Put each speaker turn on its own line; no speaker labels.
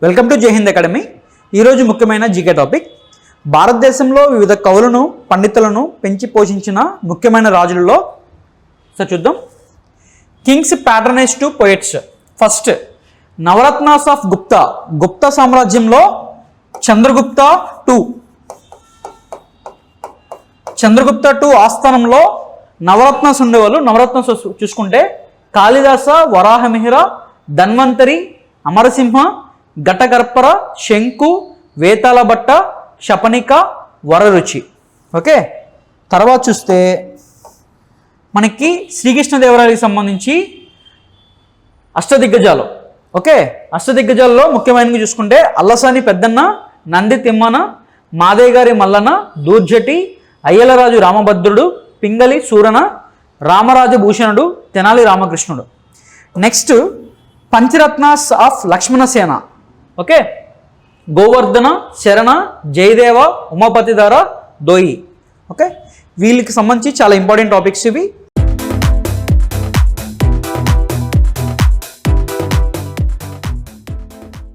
Welcome to జై Hind academy. ఈరోజు ముఖ్యమైన జీకే టాపిక్. భారతదేశంలో వివిధ కవులను పండితులను పెంచి పోషించిన ముఖ్యమైన రాజులలో చూద్దాం. Kings patronize to poets. First navaratnas of Gupta. Gupta సామ్రాజ్యంలో చంద్రగుప్త టూ ఆస్థానంలో నవరత్నాస్ ఉండేవాళ్ళు. నవరత్నాస్ చూసుకుంటే కాళిదాస, వరాహమిహిర, ధన్వంతరి, అమరసింహ, ఘటకర్పర, శంకు, వేతాళ భట్ట, శపనిక, వరరుచి. ఓకే, తర్వాత చూస్తే మనకి శ్రీకృష్ణదేవరాయలకు సంబంధించి అష్టదిగ్గజాలు. ఓకే, అష్టదిగ్గజాలలో ముఖ్యమైనవి చూసుకుంటే Allasani Peddana, Nandi Timmana, Madayagari Mallana, Dhurjati, Ayyalaraju Ramabhadrudu, Pingali Surana, Ramarajabhushanudu, Tenali Ramakrishnudu. Next pancharatnas of Lakshmanasena. Okay, Govardhana, Sharana, Jayadeva, Umapatidhara, Dhoyi. Okay, వీళ్ళకి సంబంధించి చాలా ఇంపార్టెంట్ టాపిక్స్ ఇవి.